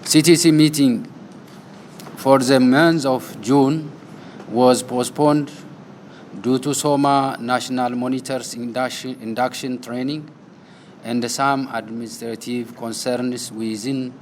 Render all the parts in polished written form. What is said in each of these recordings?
CTC meeting for the month of June was postponed due to SOMA National Monitors induction training and some administrative concerns within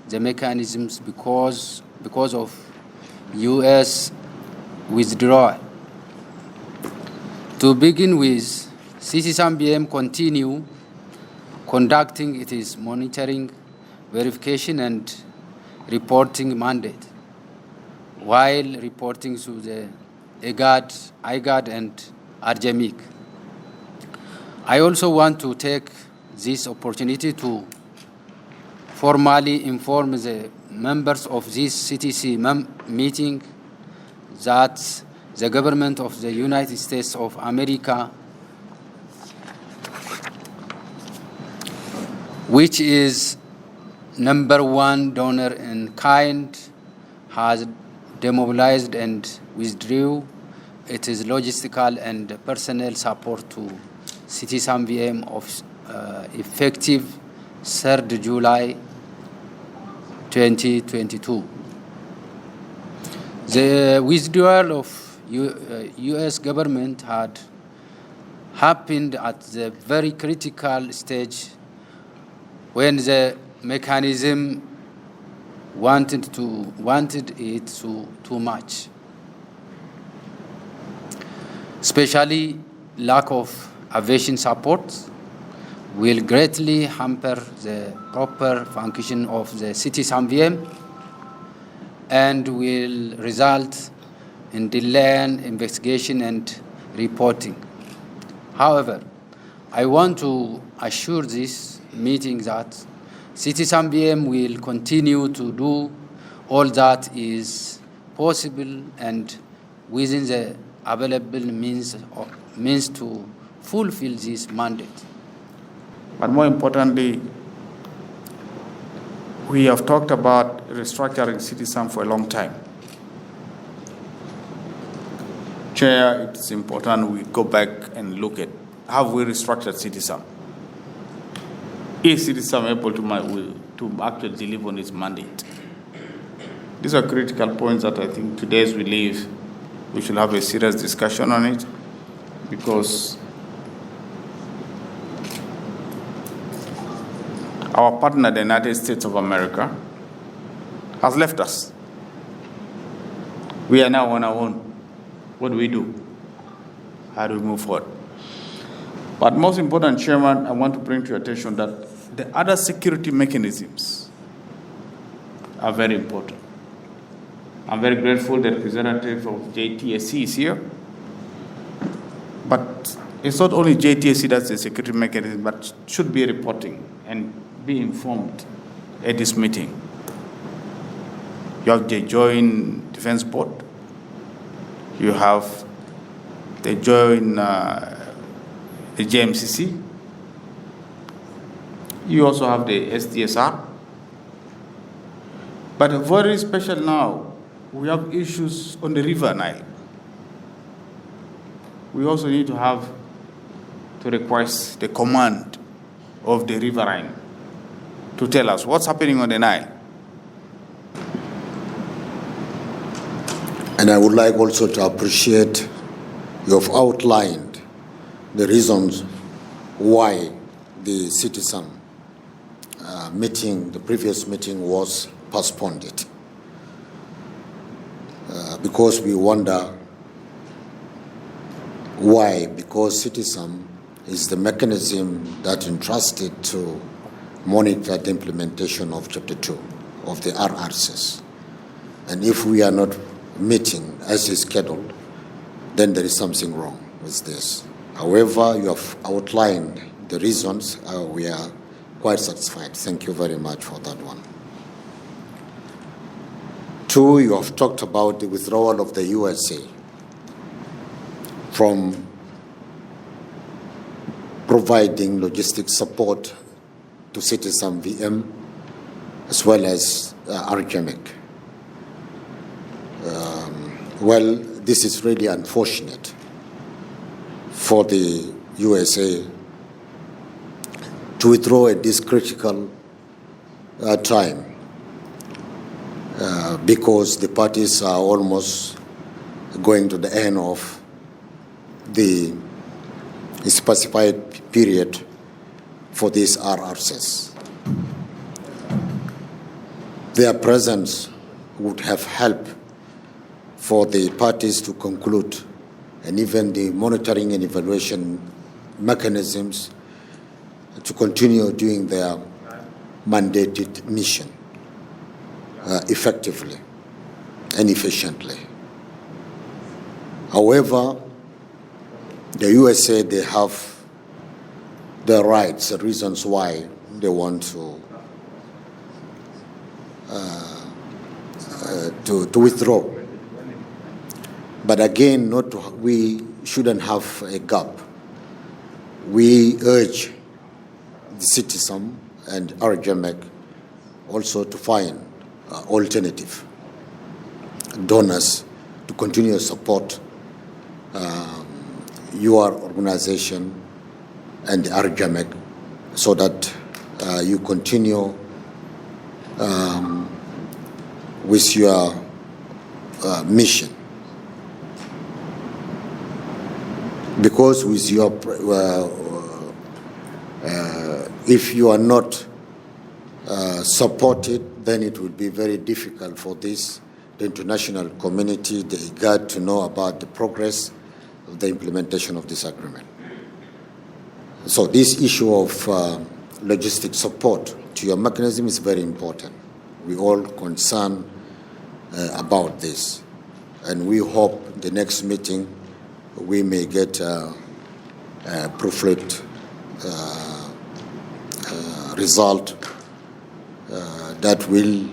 the mechanisms because of U.S. withdrawal. To begin with, CTSAMVM continue conducting its monitoring, verification, and reporting mandate, while reporting to the IGAD, and RGMIC. I also want to take this opportunity to formally inform the members of this CTC meeting that the government of the United States of America, which is #1 donor in kind, has demobilized and withdrew its logistical and personnel support to CTSAMVM of effective 3rd July 2022. The withdrawal of U.S. government had happened at the very critical stage when the mechanism wanted it too much. Especially lack of aviation support will greatly hamper the proper function of the CTSAMVM and will result in delay in investigation and reporting. However, I want to assure this meeting that CTSAMVM will continue to do all that is possible and within the available means to fulfill this mandate. But more importantly, we have talked about restructuring CTSAM for a long time. Chair, it's important we go back and look at how we restructured CTSAM. Is CTSAM able to actually deliver on its mandate? These are critical points that I think today as we leave, we should have a serious discussion on it, because our partner, the United States of America, has left us. We are now on our own. What do we do? How do we move forward? But most important, Chairman, I want to bring to your attention that the other security mechanisms are very important. I'm very grateful the representative of JTSC is here. But it's not only JTSC that's the security mechanism, but should be reporting and be informed at this meeting. You have the Joint Defense Board. You have the Joint the JMCC. You also have the SDSR. But very special now, we have issues on the River Nile. We also need to request the command of the riverine to tell us what's happening on the Nile. And I would like also to appreciate you have outlined the reasons why the CTSAM meeting, the previous meeting, was postponed. Because we wonder why. Because CTSAM is the mechanism that entrusted to monitor the implementation of Chapter 2 of the RRCs. And if we are not meeting as is scheduled, then there is something wrong with this. However, you have outlined the reasons. We are quite satisfied. Thank you very much for that one. 2, you have talked about the withdrawal of the USA from providing logistic support to CTSAMVM as well as RGMIC. Well, this is really unfortunate for the USA to withdraw at this critical time because the parties are almost going to the end of the specified period for these RRCs. Their presence would have helped for the parties to conclude, and even the monitoring and evaluation mechanisms to continue doing their mandated mission effectively and efficiently. However, the USA, they have their rights, the reasons why they want to withdraw. But again, we shouldn't have a gap. We urge the CTSAM and RGMEC also to find alternative donors to continue to support your organization and the RGMEC so that you continue with your mission. Because with your, if you are not supported, then it will be very difficult for the international community, the IGAD, to know about the progress of the implementation of this agreement. So this issue of logistic support to your mechanism is very important. We all concerned about this, and we hope the next meeting we may get a proofread result that will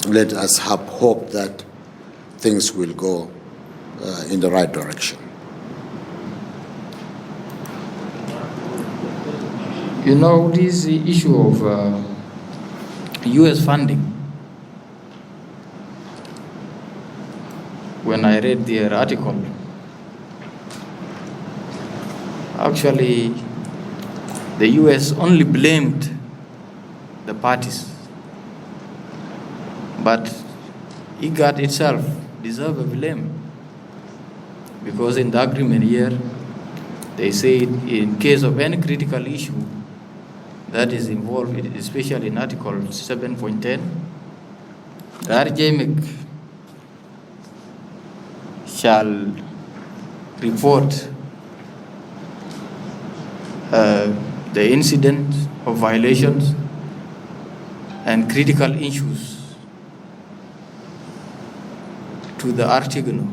let us have hope that things will go in the right direction. You know, this issue of U.S. funding, when I read their article, actually the U.S. only blamed the parties, but IGAD itself deserves a blame, because in the agreement here, they say in case of any critical issue that is involved, especially in Article 7.10, the RGMEC shall report the incident of violations and critical issues to the Article,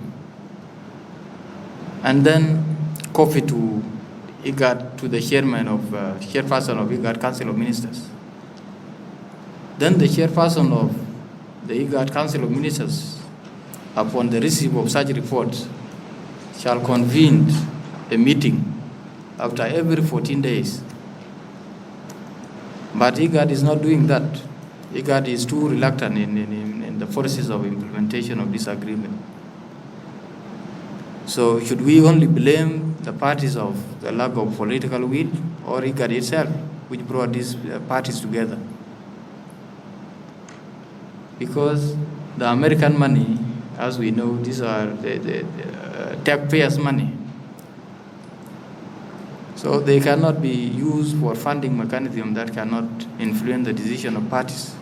and then copy to IGAD, to the chairperson of IGAD Council of Ministers. Then the chairperson of the IGAD Council of Ministers, upon the receipt of such reports, shall convene a meeting after every 14 days. But IGAD is not doing that. IGAD is too reluctant in the process of implementation of this agreement. So should we only blame the parties of the lack of political will, or IGAD itself, which brought these parties together? Because the American money, as we know, these are the taxpayers' money. So they cannot be used for funding mechanism that cannot influence the decision of parties.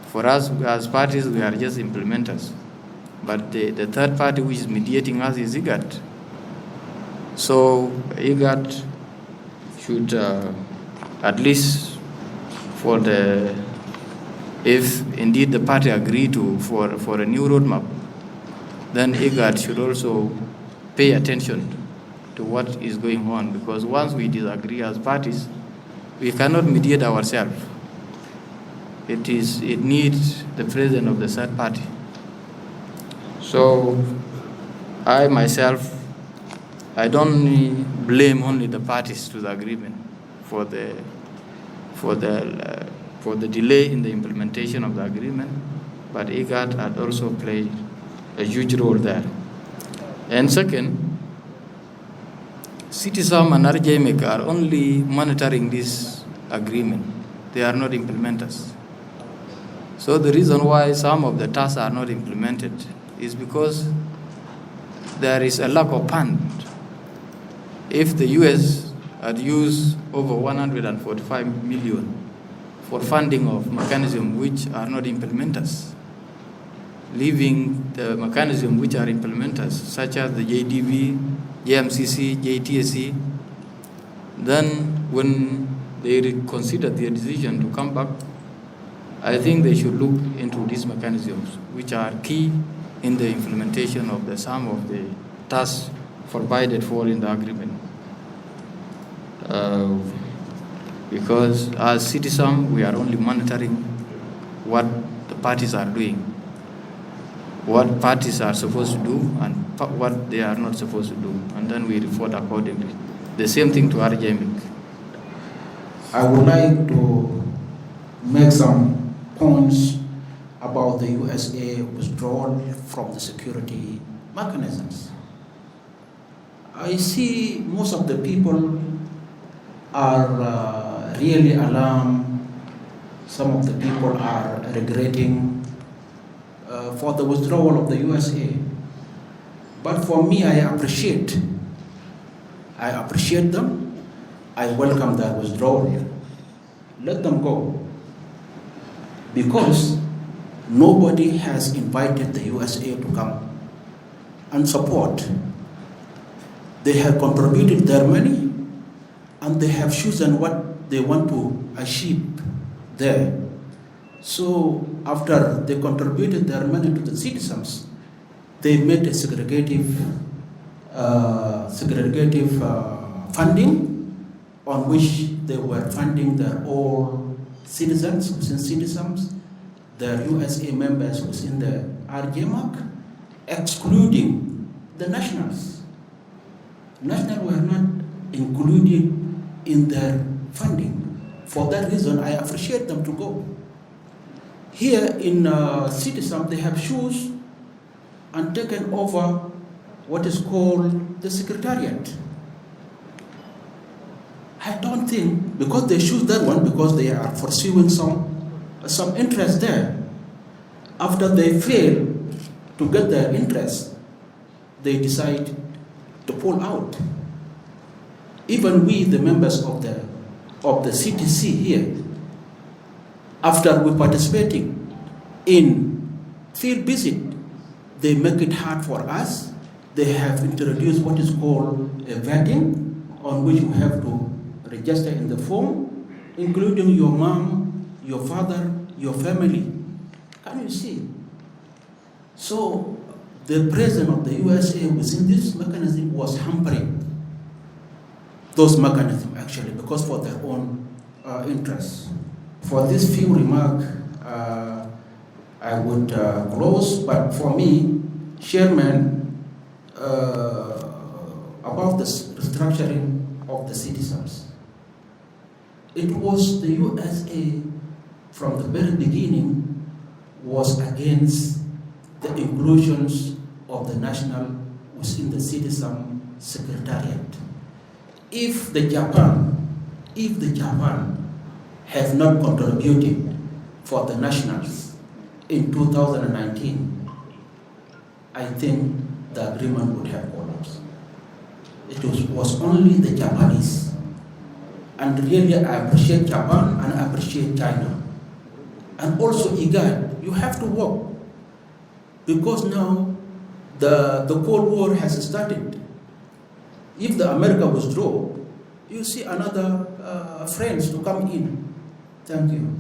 For us, as parties, we are just implementers. But the third party which is mediating us is IGAD. So IGAD should, at least for if indeed the party agree for a new roadmap, then IGAD should also pay attention to what is going on, because once we disagree as parties, we cannot mediate ourselves. It needs the presence of the third party. So I myself, I don't blame only the parties to the agreement for the delay in the implementation of the agreement, but IGAD had also played a huge role there. And second, CTSAM and RGMEC are only monitoring this agreement. they are not implementers. So the reason why some of the tasks are not implemented is because there is a lack of fund. If the US had used over 145 million for funding of mechanisms which are not implementers, leaving the mechanisms which are implementers, such as the JDV, JMCC, JTSC, then when they reconsider their decision to come back, I think they should look into these mechanisms, which are key in the implementation of some of the tasks provided for in the agreement. Because as CTSAM, we are only monitoring what the parties are doing, what parties are supposed to do and what they are not supposed to do, and then we report accordingly. The same thing to RJMIC. I would like to make some points about the USA withdrawal from the security mechanisms. I see most of the people are really alarmed. Some of the people are regretting for the withdrawal of the USA. But for me, I appreciate them. I welcome their withdrawal. Let them go. Because nobody has invited the USA to come and support. They have contributed their money and they have chosen what they want to achieve there. So after they contributed their money to the citizens, they made a segregative funding on which they were funding their own citizens within citizens, their USA members within the RJMAC, excluding the nationals. Nationals were not included in their funding. For that reason, I appreciate them to go. Here in CTSAM, they have chosen and taken over what is called the Secretariat. I don't think, because they choose that one, because they are pursuing some interest there. After they fail to get their interest, they decide to pull out. Even we, the members of the CTC here, after we participating in field visit, they make it hard for us. They have introduced what is called a vetting, on which you have to register in the form, including your mom, your father, your family. Can you see? So the presence of the USA within this mechanism was hampering those mechanisms actually, because for their own interests. For this few remarks, I would close, but for me, Chairman, about the restructuring of the citizens, it was the USA from the very beginning was against the inclusions of the national within the citizen secretariat. If the Japan have not contributed for the nationals in 2019, I think the agreement would have collapsed. It was only the Japanese. And really I appreciate Japan and I appreciate China. And also IGAD, you have to work. Because now the Cold War has started. If the America withdraw, you see another friends to come in. Thank you.